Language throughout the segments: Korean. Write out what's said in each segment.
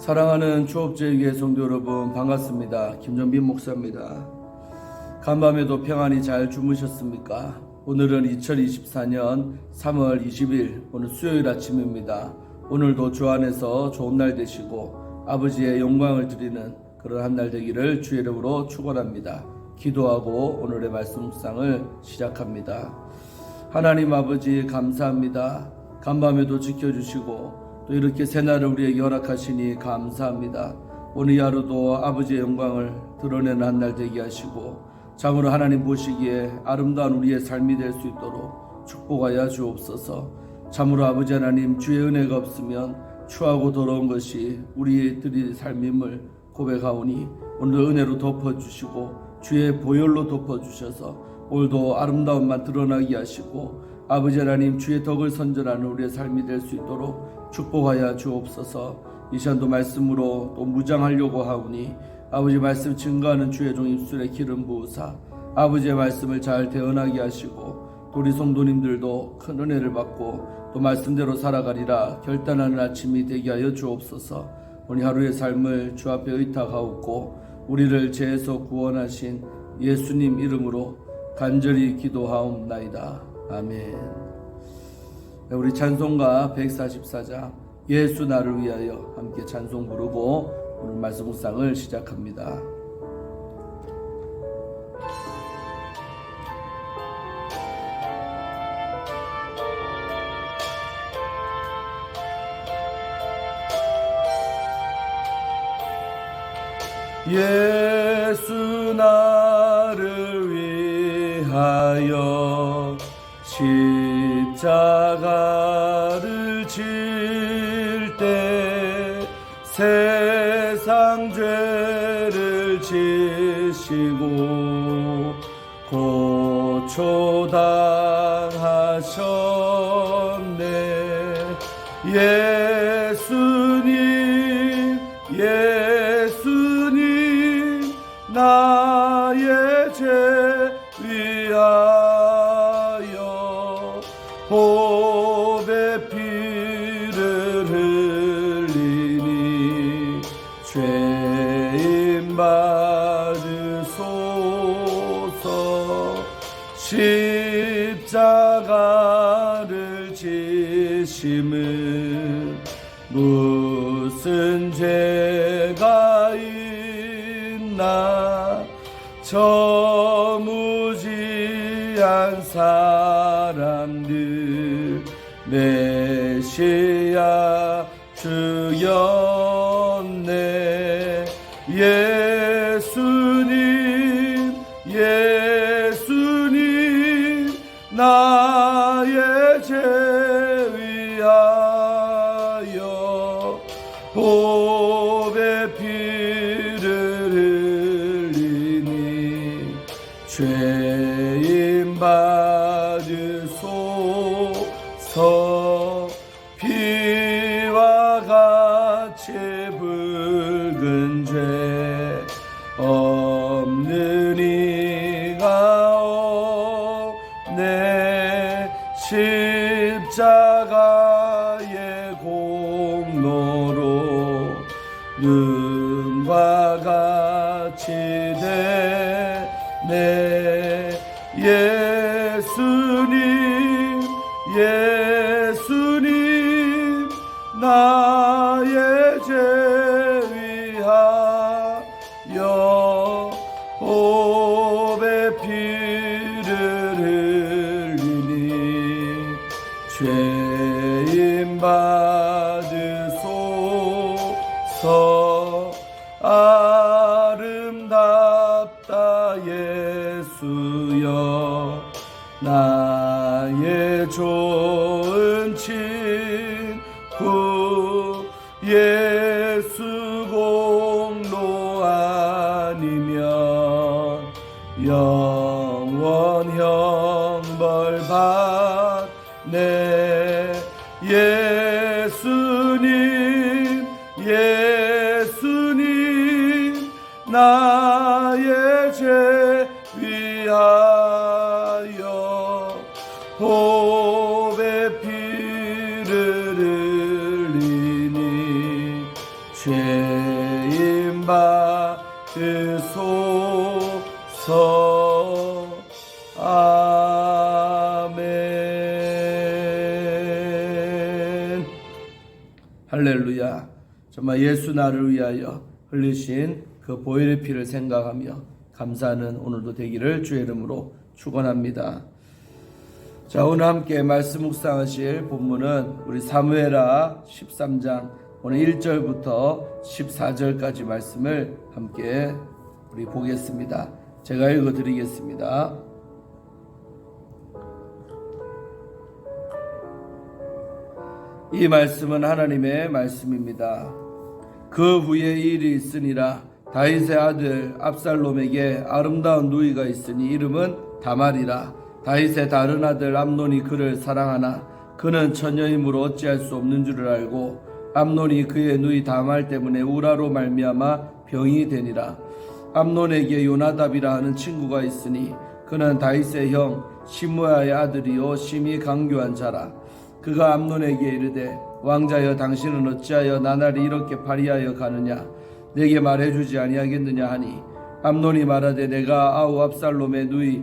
사랑하는 초업제일교회 성도 여러분, 반갑습니다. 김정빈 목사입니다. 간밤에도 평안히 잘 주무셨습니까? 오늘은 2024년 3월 20일 오늘 수요일 아침입니다. 오늘도 주 안에서 좋은 날 되시고 아버지의 영광을 드리는 그런 한 날 되기를 주의 이름으로 축원합니다. 기도하고 오늘의 말씀 묵상을 시작합니다. 하나님 아버지 감사합니다. 간밤에도 지켜주시고 또 이렇게 새날을 우리에게 허락하시니 감사합니다. 오늘 하루도 아버지의 영광을 드러내는 한 날 되게 하시고 참으로 하나님 보시기에 아름다운 우리의 삶이 될 수 있도록 축복하여 주옵소서. 참으로 아버지 하나님, 주의 은혜가 없으면 추하고 더러운 것이 우리들의 삶임을 고백하오니 오늘도 은혜로 덮어주시고 주의 보혈로 덮어주셔서 오늘도 아름다움만 드러나게 하시고 아버지 하나님, 주의 덕을 선전하는 우리의 삶이 될 수 있도록 축복하여 주옵소서. 이 시간도 말씀으로 또 무장하려고 하오니 아버지 말씀 증거하는 주의 종 입술에 기름 부으사 아버지의 말씀을 잘 대언하게 하시고 또 우리 성도님들도 큰 은혜를 받고 또 말씀대로 살아가리라 결단하는 아침이 되게 하여 주옵소서. 오늘 하루의 삶을 주 앞에 의탁하옵고 우리를 죄에서 구원하신 예수님 이름으로 간절히 기도하옵나이다. 아멘. 우리 찬송가 144장 예수 나를 위하여 함께 찬송 부르고 오늘 말씀 묵상을 시작합니다. 예수 나를 위하여 십자가를 질 때 세상 죄를 지시고 고초당하셨네. 예수님 나의 죄 위하여 보배 피를 흘리니 죄인 받으소서. 십자가를 지심은 무슨 죄가 있나. 저 무지한 사람들 메시아 주였네. 예수님 나의 죄 위하여 보배 피를 흘리니 죄인 받으소서. 피와 같이 붉은 죄 없는 이가 없네. 십자가의 공로로 눈과 같이 되네. 예수님 나의 죄 위하여 보배 피를 흘리니 죄인 받으소서. 아름답다 예수여 나의 좋은 친구. 예수 공로 아니면 영원 형벌 받네. 예수님 나의 죄 위하여 보배 피를 흘리니 죄 아멘. 할렐루야. 정말 예수 나를 위하여 흘리신 그 보혈의 피를 생각하며 감사하는 오늘도 되기를 주의 이름으로 축원합니다. 자, 오늘 함께 말씀 묵상하실 본문은 우리 사무엘하 13장 오늘 1절부터 14절까지 말씀을 함께 우리 보겠습니다. 제가 읽어드리겠습니다. 이 말씀은 하나님의 말씀입니다. 그 후에 일이 있으니라. 다윗의 아들 압살롬에게 아름다운 누이가 있으니 이름은 다말이라. 다윗의 다른 아들 암논이 그를 사랑하나 그는 처녀이므로 어찌할 수 없는 줄을 알고 암논이 그의 누이 다말 때문에 우라로 말미암아 병이 되니라. 암논에게 요나답이라 하는 친구가 있으니 그는 다윗의 형 시므야의 아들이요 심히 강교한 자라. 그가 암논에게 이르되 왕자여 당신은 어찌하여 나날이 이렇게 파리하여 가느냐 내게 말해주지 아니하겠느냐 하니 암논이 말하되 내가 아우 압살롬의 누이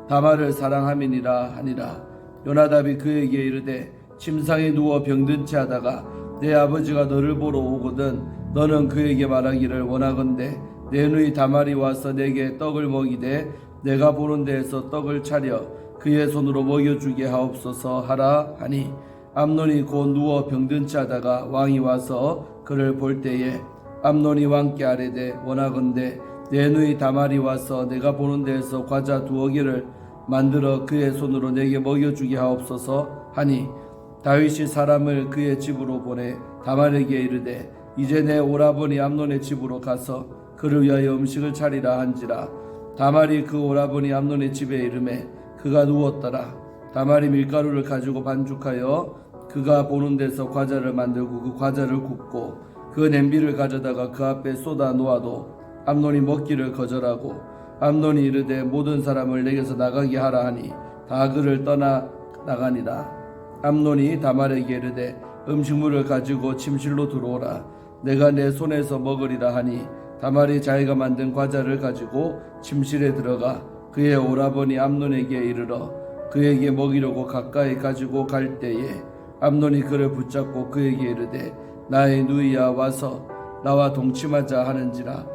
다말을 사랑함이니라 하니라. 요나답이 그에게 이르되 침상에 누워 병든 채 하다가 내 아버지가 너를 보러 오거든 너는 그에게 말하기를 원하건대 내 누이 다말이 와서 내게 떡을 먹이되 내가 보는 데에서 떡을 차려 그의 손으로 먹여주게 하옵소서 하라 하니 암논이 곧 누워 병든 채 하다가 왕이 와서 그를 볼 때에 암논이 왕께 아뢰되 원하건대 내 누이 다말이 와서 내가 보는 데에서 과자 2개를 만들어 그의 손으로 내게 먹여주게 하옵소서 하니 다윗이 사람을 그의 집으로 보내 다말에게 이르되 이제 내 오라버니 암논의 집으로 가서 그를 위하여 음식을 차리라 한지라. 다말이 그 오라버니 암논의 집에 이르매 그가 누웠더라. 다말이 밀가루를 가지고 반죽하여 그가 보는 데서 과자를 만들고 그 과자를 굽고 그 냄비를 가져다가 그 앞에 쏟아 놓아도 암논이 먹기를 거절하고 암논이 이르되 모든 사람을 내게서 나가게 하라 하니 다 그를 떠나 나가니라. 암논이 다말에게 이르되 음식물을 가지고 침실로 들어오라. 내가 내 손에서 먹으리라 하니 다말이 자기가 만든 과자를 가지고 침실에 들어가 그의 오라버니 암논에게 이르러 그에게 먹이려고 가까이 가지고 갈 때에 암논이 그를 붙잡고 그에게 이르되 나의 누이야 와서 나와 동침하자 하는지라.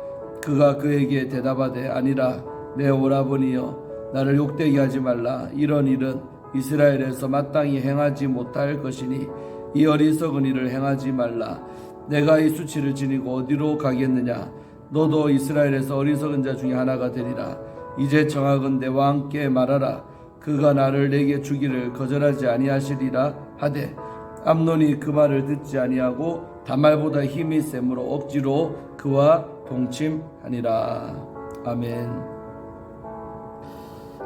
그가 그에게 대답하되 아니라 내 오라버니여 나를 욕되게 하지 말라. 이런 일은 이스라엘에서 마땅히 행하지 못할 것이니 이 어리석은 일을 행하지 말라. 내가 이 수치를 지니고 어디로 가겠느냐. 너도 이스라엘에서 어리석은 자 중에 하나가 되리라. 이제 청하건대 왕께 말하라. 그가 나를 내게 주기를 거절하지 아니하시리라 하되 암논이 그 말을 듣지 아니하고 다말보다 힘이 세므로 억지로 그와 동침하니라. 아멘.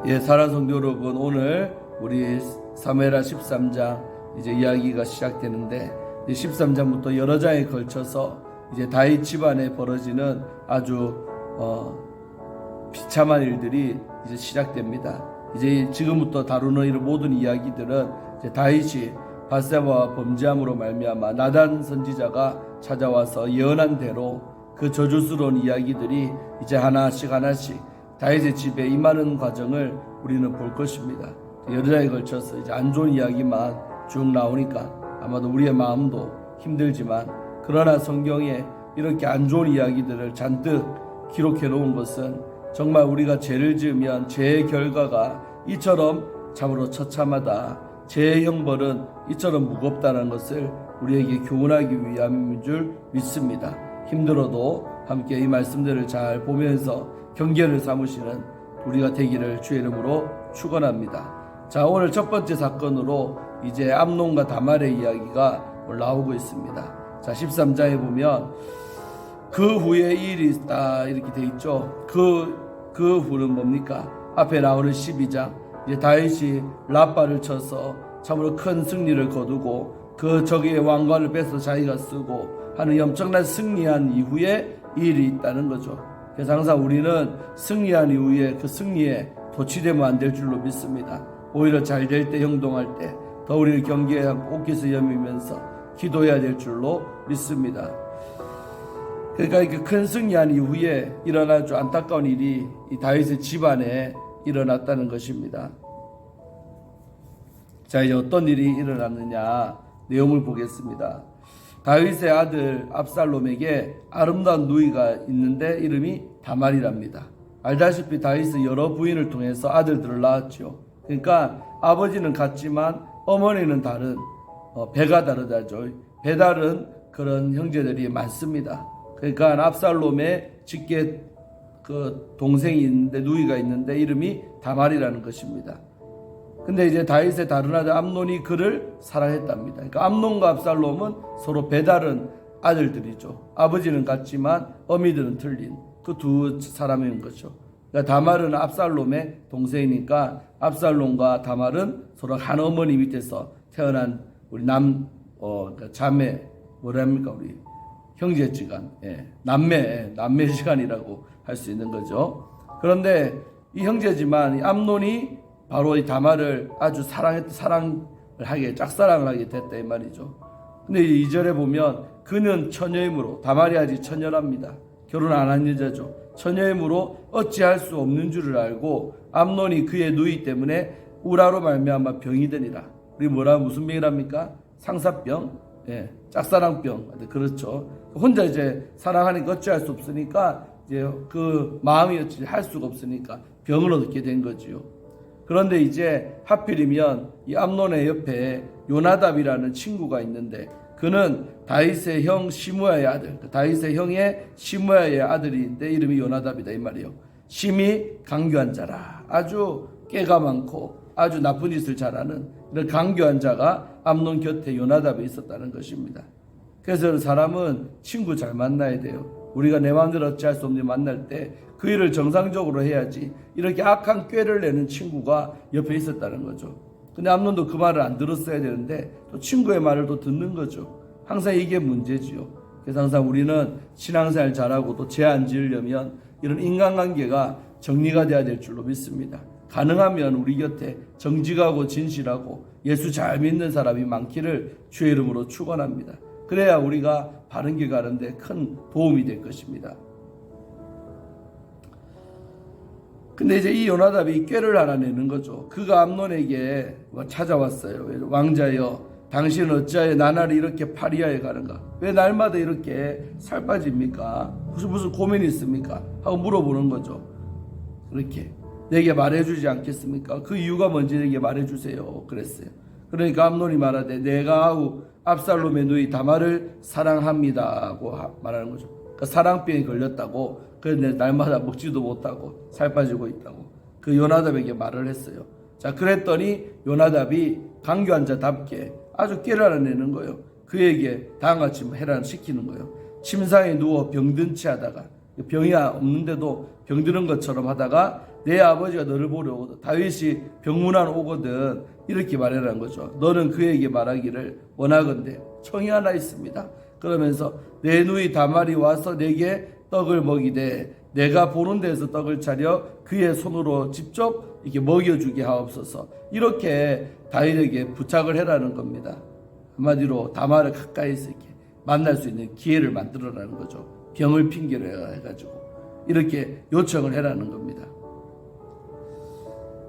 예, 사랑하는 성도 여러분, 오늘 우리 사무엘하 13장 이제 이야기가 시작되는데 13장부터 여러 장에 걸쳐서 이제 다윗 집안에 벌어지는 아주 비참한 일들이 이제 시작됩니다. 이제 지금부터 다루는 이런 모든 이야기들은 이제 다윗이 밧세바와 범죄함으로 말미암아 나단 선지자가 찾아와서 예언한 대로 그 저주스러운 이야기들이 이제 하나씩 다윗의 집에 임하는 과정을 우리는 볼 것입니다. 여러 장에 걸쳐서 이제 안 좋은 이야기만 쭉 나오니까 아마도 우리의 마음도 힘들지만 그러나 성경에 이렇게 안 좋은 이야기들을 잔뜩 기록해 놓은 것은 정말 우리가 죄를 지으면 죄의 결과가 이처럼 참으로 처참하다. 죄의 형벌은 이처럼 무겁다는 것을 우리에게 교훈하기 위함인 줄 믿습니다. 힘들어도 함께 이 말씀들을 잘 보면서 경계를 삼으시는 우리가 되기를 주의 이름으로 축원합니다. 자, 오늘 첫 번째 사건으로 이제 암논과 다말의 이야기가 나오고 있습니다. 자, 13장에 보면 그 후에 일이 있다 이렇게 돼 있죠. 그 후는 뭡니까? 앞에 나오는 12장 이제 다윗이 라빠를 쳐서 참으로 큰 승리를 거두고 그 적의 왕관을 뺏어 자기가 쓰고 하는 엄청난 승리한 이후에 일이 있다는 거죠. 그래서 항상 우리는 승리한 이후에 그 승리에 도취되면 안 될 줄로 믿습니다. 오히려 잘 될 때 형동할 때 더 우리를 경계하고 옷깃을 여미면서 기도해야 될 줄로 믿습니다. 그러니까 그 큰 승리한 이후에 일어난 아주 안타까운 일이 이 다윗의 집안에 일어났다는 것입니다. 자, 이제 어떤 일이 일어났느냐 내용을 보겠습니다. 다윗의 아들 압살롬에게 아름다운 누이가 있는데 이름이 다말이랍니다. 알다시피 다윗은 여러 부인을 통해서 아들들을 낳았죠. 그러니까 아버지는 같지만 어머니는 다른, 배가 다르다죠. 배다른 그런 형제들이 많습니다. 그러니까 압살롬의 직계 그 동생이 있는데 누이가 있는데 이름이 다말이라는 것입니다. 근데 이제 다윗의 다른 아들 암논이 그를 사랑했답니다. 그러니까 암논과 압살롬은 서로 배다른 아들들이죠. 아버지는 같지만 어미들은 틀린 그 두 사람인 거죠. 그러니까 다말은 압살롬의 동생이니까 압살롬과 다말은 서로 한 어머니 밑에서 태어난 우리 그러니까 자매 뭐랍니까 우리 형제지간, 남매 시간이라고 할 수 있는 거죠. 그런데 이 형제지만 이 암논이 바로 이 다말을 아주 짝사랑을 하게 됐다 이 말이죠. 근데 2절에 보면 그는 처녀이므로, 다말이 아직 처녀랍니다. 결혼 안 한 여자죠. 처녀이므로 어찌할 수 없는 줄을 알고 암논이 그의 누이 때문에 우라로 말미암아 병이 되니라. 우리 무슨 병이랍니까? 상사병, 짝사랑병. 그렇죠. 혼자 이제 사랑하니까 어찌할 수 없으니까 이제 그 마음이 할 수가 없으니까 병을 얻게 된 거지요. 그런데 이제 하필이면 이 암논의 옆에 요나답이라는 친구가 있는데 그는 다윗의 형 시므야의 아들, 다윗의 형의 시므야의 아들인데 이름이 요나답이다 이 말이에요. 심히 강교한 자라. 아주 깨가 많고 아주 나쁜 짓을 잘하는 이런 강교한 자가 암논 곁에 요나답에 있었다는 것입니다. 그래서 사람은 친구 잘 만나야 돼요. 우리가 내 마음대로 어찌할 수 없는 만날 때 그 일을 정상적으로 해야지 이렇게 악한 꾀를 내는 친구가 옆에 있었다는 거죠. 근데 암논도 그 말을 안 들었어야 되는데 또 친구의 말을 또 듣는 거죠. 항상 이게 문제지요. 그래서 항상 우리는 신앙생활 잘하고 또 죄 안 지으려면 이런 인간관계가 정리가 돼야 될 줄로 믿습니다. 가능하면 우리 곁에 정직하고 진실하고 예수 잘 믿는 사람이 많기를 주의 이름으로 축원합니다. 그래야 우리가 바른 길 가는데 큰 도움이 될 것입니다. 근데 이제 이 요나답이 꾀를 하나 내는 거죠. 그가 암논에게 찾아왔어요. 왕자여, 당신은 어찌하여 나날이 이렇게 파리하여 가는가? 왜 날마다 이렇게 살 빠집니까? 무슨 고민이 있습니까? 하고 물어보는 거죠. 그렇게 내게 말해주지 않겠습니까? 그 이유가 뭔지 내게 말해주세요. 그랬어요. 그러니까 암논이 말하되 내가 아우 압살롬의 누이 다말을 사랑합니다 하고 말하는 거죠. 그러니까 사랑병에 걸렸다고, 그런데 날마다 먹지도 못하고 살 빠지고 있다고 그 요나답에게 말을 했어요. 자, 그랬더니 요나답이 강교한 자답게 아주 꾀를 알아내는 거예요. 그에게 다음같이 해라 시키는 거예요. 침상에 누워 병든 채 하다가, 병이 없는데도 병드는 것처럼 하다가 내 아버지가 너를 보러 오거든, 다윗이 병문안 오거든, 이렇게 말하라는 거죠. 너는 그에게 말하기를 원하건대 청이 하나 있습니다. 그러면서 내 누이 다말이 와서 내게 떡을 먹이되 내가 보는 데서 떡을 차려 그의 손으로 직접 이렇게 먹여주게 하옵소서. 이렇게 다윗에게 부탁을 해라는 겁니다. 한마디로 다말을 가까이서 이렇게 만날 수 있는 기회를 만들어라는 거죠. 병을 핑계로 해가지고 이렇게 요청을 해라는 겁니다.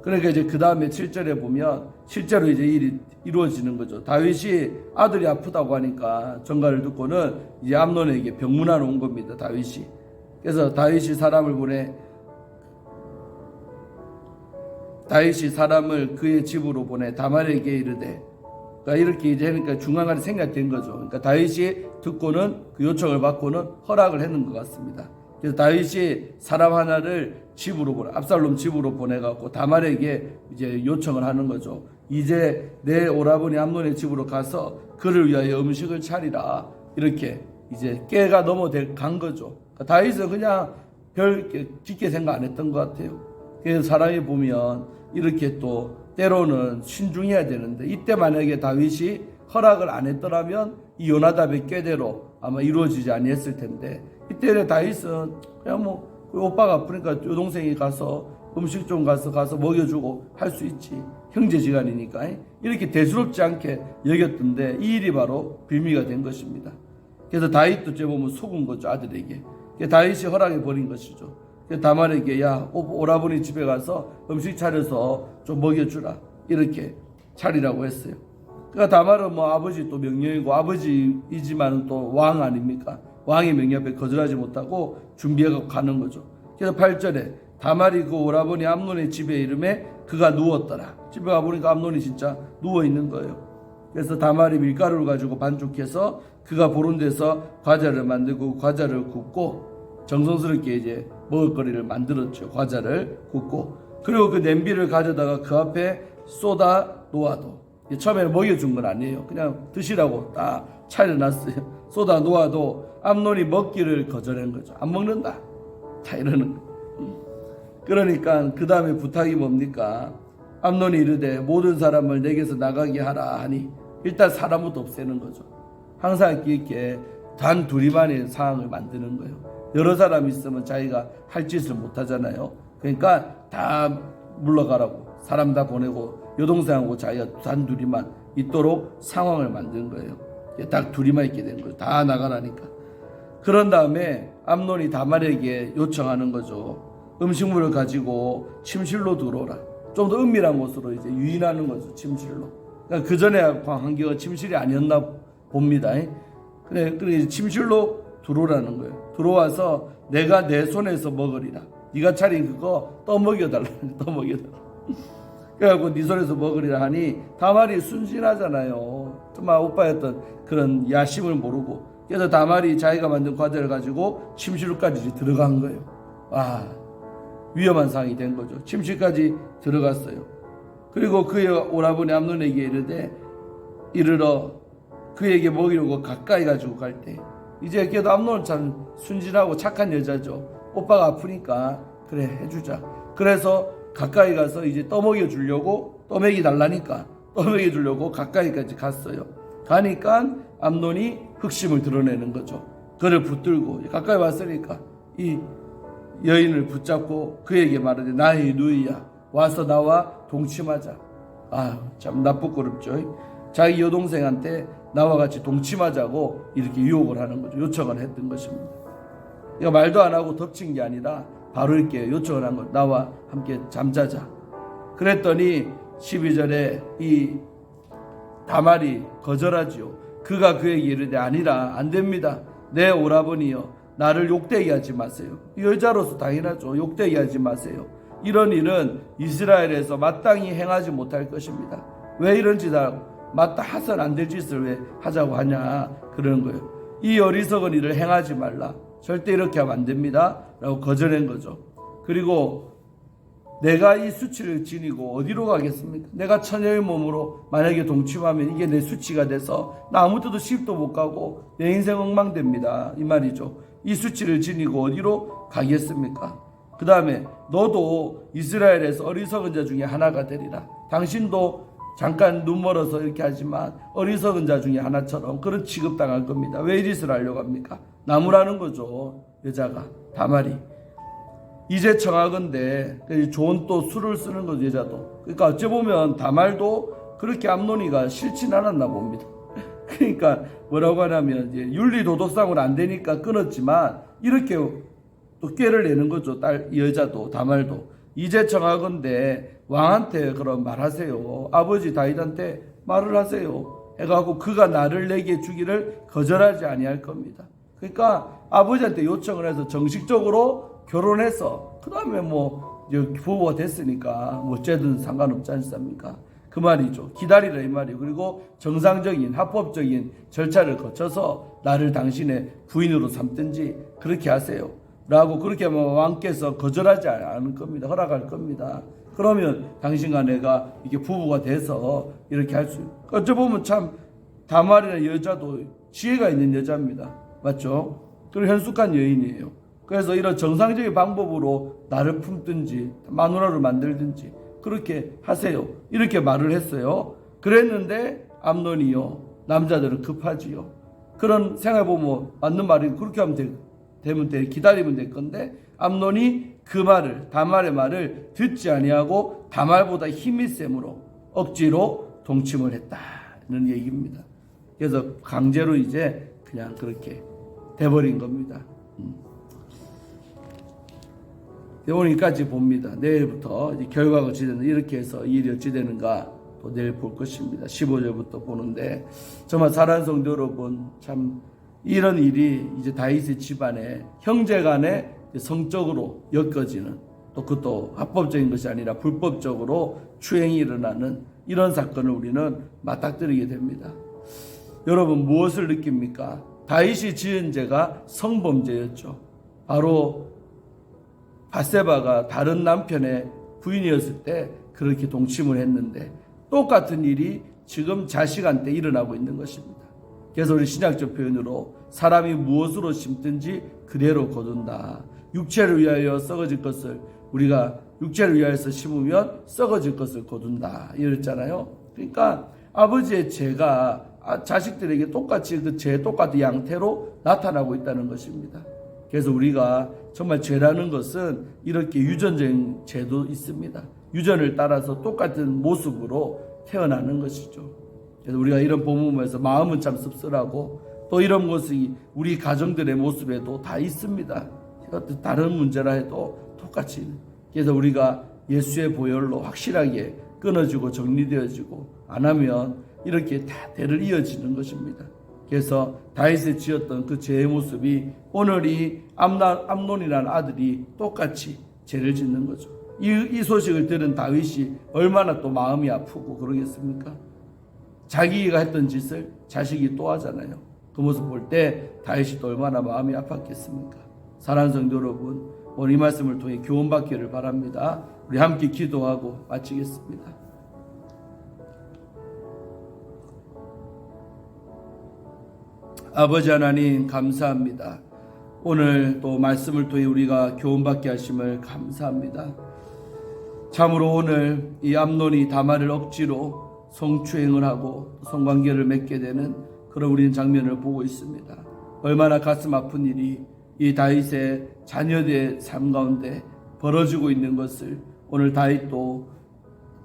그러니까 이제 그 다음에 7절에 보면 실제로 이제 일이 이루어지는 거죠. 다윗이 아들이 아프다고 하니까 전가를 듣고는 이제 암논에게 병문안 온 겁니다. 다윗이. 그래서 다윗이 사람을 그의 집으로 보내 다말에게 이르되, 그러니까 이렇게 이제 하니까 중간간에 생각된 거죠. 그러니까 다윗이 듣고는 그 요청을 받고는 허락을 했는 것 같습니다. 그래서 다윗이 사람 하나를 압살롬 집으로 보내갖고 다말에게 이제 요청을 하는 거죠. 이제 내 오라버니 암논의 집으로 가서 그를 위하여 음식을 차리라. 이렇게 이제 깨가 넘어간 거죠. 그러니까 다윗은 그냥 별 깊게 생각 안 했던 것 같아요. 그래서 사람이 보면 이렇게 또 때로는 신중해야 되는데, 이때 만약에 다윗이 허락을 안 했더라면 이 요나답의 꾀대로 아마 이루어지지 아니했을 텐데, 이때 다윗은 그냥 오빠가 아프니까 여동생이 가서 음식 좀 가서 먹여주고 할 수 있지, 형제지간이니까 이렇게 대수롭지 않게 여겼던데 이 일이 바로 빌미가 된 것입니다. 그래서 다윗도 어째 보면 속은 거죠, 아들에게. 다윗이 허락해 버린 것이죠. 다말에게 야 오라버니 집에 가서 음식 차려서 좀 먹여주라 이렇게 차리라고 했어요. 그러니까 다말은 뭐 아버지 또 명령이고 아버지이지만 또 왕 아닙니까? 왕의 명령 앞에 거절하지 못하고 준비하고 가는 거죠. 그래서 8절에 다말이 그 오라버니 암논의 집에 이름에 그가 누웠더라. 집에 가보니까 암논이 진짜 누워있는 거예요. 그래서 다말이 밀가루를 가지고 반죽해서 그가 보는 데서 과자를 만들고 과자를 굽고 정성스럽게 이제 먹을거리를 만들었죠. 과자를 굽고 그리고 그 냄비를 가져다가 그 앞에 쏟아 놓아도 처음에는 먹여준 건 아니에요. 그냥 드시라고 딱 차려놨어요. 쏟아 놓아도 암논이 먹기를 거절한 거죠. 안 먹는다. 다 이러는 거예요. 그러니까 그 다음에 부탁이 뭡니까? 암논이 이르되 모든 사람을 내게서 나가게 하라 하니 일단 사람부터 없애는 거죠. 항상 이렇게 단 둘이만의 상황을 만드는 거예요. 여러 사람 있으면 자기가 할 짓을 못 하잖아요. 그러니까 다 물러가라고 사람 다 보내고 여동생하고 자기가 단 둘이만 있도록 상황을 만든 거예요. 딱 둘이만 있게 된 거예요. 다 나가라니까. 그런 다음에 암논이 다말에게 요청하는 거죠. 음식물을 가지고 침실로 들어오라. 좀 더 은밀한 곳으로 이제 유인하는 거죠. 침실로. 그러니까 그 전에 환경은 침실이 아니었나 봅니다. 그래 침실로 들어오라는 거예요. 들어와서 내가 내 손에서 먹으리라. 네가 차린 그거 떠먹여달라. 떠먹여달라. 그래갖고 네 손에서 먹으리라 하니 다말이 순진하잖아요. 정말 오빠였던 그런 야심을 모르고 그래서 다말이 자기가 만든 과자를 가지고 침실로까지 들어간 거예요. 와, 위험한 상황이 된 거죠. 침실까지 들어갔어요. 그리고 그의 오라버니 암논에게 이르러 그에게 먹이려고 가까이 가지고 갈 때 이제 걔도 암논은 참 순진하고 착한 여자죠. 오빠가 아프니까 그래 해주자. 그래서 가까이 가서 이제 떠먹여 주려고 떠먹이 달라니까 떠먹여 주려고 가까이까지 갔어요. 가니까 암논이 흑심을 드러내는 거죠. 그를 붙들고 가까이 왔으니까 이 여인을 붙잡고 그에게 말하되 나의 누이야 와서 나와 동침하자. 아, 참 나쁘고럽죠. 자기 여동생한테 나와 같이 동침하자고 이렇게 유혹을 하는 거죠. 요청을 했던 것입니다. 그러니까 말도 안 하고 덮친 게 아니라 바로 이렇게 요청을 한 거. 나와 함께 잠자자. 그랬더니 12절에 이 다말이 거절하지요. 그가 그에게 이르되 아니라 안 됩니다. 내 오라버니여 나를 욕되게 하지 마세요. 여자로서 당연하죠. 욕되게 하지 마세요. 이런 일은 이스라엘에서 마땅히 행하지 못할 것입니다. 왜 이런 짓을 하선 안 될 짓을 왜 하자고 하냐 그러는 거예요. 이 어리석은 일을 행하지 말라. 절대 이렇게 하면 안 됩니다. 라고 거절한 거죠. 그리고 내가 이 수치를 지니고 어디로 가겠습니까? 내가 처녀의 몸으로 만약에 동침하면 이게 내 수치가 돼서 나 아무 데도 시집도 못 가고 내 인생 엉망됩니다. 이 말이죠. 이 수치를 지니고 어디로 가겠습니까? 그 다음에 너도 이스라엘에서 어리석은 자 중에 하나가 되리라. 당신도 잠깐 눈 멀어서 이렇게 하지만 어리석은 자 중에 하나처럼 그런 취급당할 겁니다. 왜 이 짓을 하려고 합니까? 나무라는 거죠. 여자가 다말이 이제 청하건대 좋은 또 술을 쓰는 거죠. 여자도. 그러니까 어찌 보면 다말도 그렇게 암논이가 싫진 않았나 봅니다. 그러니까 뭐라고 하냐면 이제 윤리도덕상으로 안 되니까 끊었지만 이렇게 또 꾀를 내는 거죠. 여자도 다말도 이제 청하건대 왕한테 그럼 말하세요. 아버지 다윗한테 말을 하세요. 해가지고 그가 나를 내게 주기를 거절하지 아니할 겁니다. 그러니까 아버지한테 요청을 해서 정식적으로 결혼해서 그 다음에 뭐 부부가 됐으니까 뭐 어쨌든 상관없지 않습니까? 그 말이죠. 기다리라 이 말이에요. 그리고 정상적인 합법적인 절차를 거쳐서 나를 당신의 부인으로 삼든지 그렇게 하세요. 라고 그렇게 하면 왕께서 거절하지 않을 겁니다. 허락할 겁니다. 그러면 당신과 내가 이렇게 부부가 돼서 이렇게 할 수 어쩌보면 참 다말이라는 여자도 지혜가 있는 여자입니다. 맞죠? 그리고 현숙한 여인이에요. 그래서 이런 정상적인 방법으로 나를 품든지 마누라를 만들든지 그렇게 하세요. 이렇게 말을 했어요. 그랬는데 암논이요. 남자들은 급하지요. 그런 생각해보면 맞는 말이 그렇게 하면 되면 기다리면 될 건데 암논이 그 말을 다말의 말을 듣지 아니하고 다말보다 힘이 셈으로 억지로 동침을 했다는 얘기입니다. 그래서 강제로 이제 그냥 그렇게 돼버린 겁니다. 오늘까지 봅니다. 내일부터 이제 결과가 어찌 되는가, 이렇게 해서 이 일이 어찌 되는가 또 내일 볼 것입니다. 15절부터 보는데, 정말 사랑하는 성도 여러분, 참 이런 일이 이제 다윗의 집안에 형제간에 성적으로 엮어지는, 또 그것도 합법적인 것이 아니라 불법적으로 추행이 일어나는 이런 사건을 우리는 맞닥뜨리게 됩니다. 여러분, 무엇을 느낍니까? 다윗이 지은 죄가 성범죄였죠. 바로 바세바가 다른 남편의 부인이었을 때 그렇게 동침을 했는데, 똑같은 일이 지금 자식한테 일어나고 있는 것입니다. 그래서 우리 신약적 표현으로 사람이 무엇으로 심든지 그대로 거둔다. 육체를 위하여 썩어질 것을 우리가 육체를 위하여서 심으면 썩어질 것을 거둔다, 이랬잖아요. 그러니까 아버지의 죄가 자식들에게 똑같이 그 죄 똑같은 양태로 나타나고 있다는 것입니다. 그래서 우리가 정말 죄라는 것은 이렇게 유전적인 죄도 있습니다. 유전을 따라서 똑같은 모습으로 태어나는 것이죠. 그래서 우리가 이런 본문에서 마음은 참 씁쓸하고, 또 이런 모습이 우리 가정들의 모습에도 다 있습니다. 다른 문제라 해도 똑같이. 그래서 우리가 예수의 보혈로 확실하게 끊어지고 정리되어지고 안 하면 이렇게 다 대를 이어지는 것입니다. 그래서 다윗이 지었던 그 죄의 모습이 오늘 이 암논이라는 아들이 똑같이 죄를 짓는 거죠. 이 소식을 들은 다윗이 얼마나 또 마음이 아프고 그러겠습니까? 자기가 했던 짓을 자식이 또 하잖아요. 그 모습 볼 때 다윗이 또 얼마나 마음이 아팠겠습니까? 사랑하는 성도 여러분, 오늘 이 말씀을 통해 교훈받기를 바랍니다. 우리 함께 기도하고 마치겠습니다. 아버지 하나님, 감사합니다. 오늘 또 말씀을 통해 우리가 교훈받게 하심을 감사합니다. 참으로 오늘 이 암논이 다말을 억지로 성추행을 하고 성관계를 맺게 되는 그런 우리는 장면을 보고 있습니다. 얼마나 가슴 아픈 일이 이 다윗의 자녀들의 삶 가운데 벌어지고 있는 것을 오늘 다윗도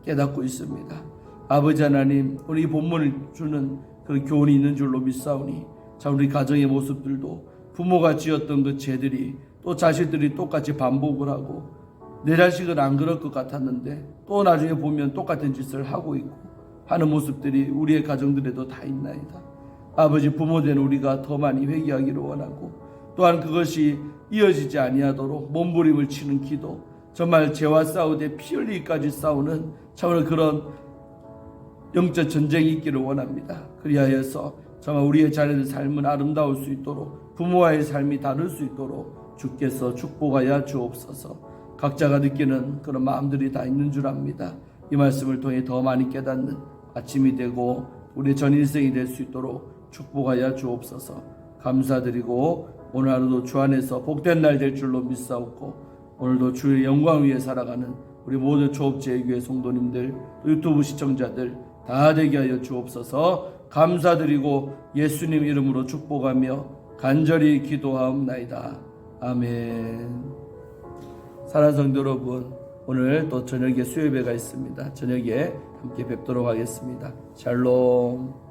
깨닫고 있습니다. 아버지 하나님, 오늘 이 본문을 주는 그런 교훈이 있는 줄로 믿사오니, 참 우리 가정의 모습들도 부모가 지었던 그 죄들이 또 자식들이 똑같이 반복을 하고, 내 자식은 안 그럴 것 같았는데 또 나중에 보면 똑같은 짓을 하고 있고 하는 모습들이 우리의 가정들에도 다 있나이다. 아버지, 부모된 우리가 더 많이 회개하기를 원하고, 또한 그것이 이어지지 아니하도록 몸부림을 치는 기도, 정말 죄와 싸우되 피 흘리기까지 싸우는 참으로 그런 영적 전쟁이 있기를 원합니다. 그리하여서 정말 우리의 자녀들 삶은 아름다울 수 있도록, 부모와의 삶이 다를 수 있도록 주께서 축복하여 주옵소서. 각자가 느끼는 그런 마음들이 다 있는 줄 압니다. 이 말씀을 통해 더 많이 깨닫는 아침이 되고 우리의 전 일생이 될 수 있도록 축복하여 주옵소서. 감사드리고 오늘 하루도 주 안에서 복된 날 될 줄로 믿사옵고, 오늘도 주의 영광 위에 살아가는 우리 모든 초업제교회 성도님들, 유튜브 시청자들 다 되게 하여 주옵소서. 감사드리고 예수님 이름으로 축복하며 간절히 기도하옵나이다. 아멘. 사랑하는 성도 여러분, 오늘 또 저녁에 수요예배가 있습니다. 저녁에 함께 뵙도록 하겠습니다. 샬롬.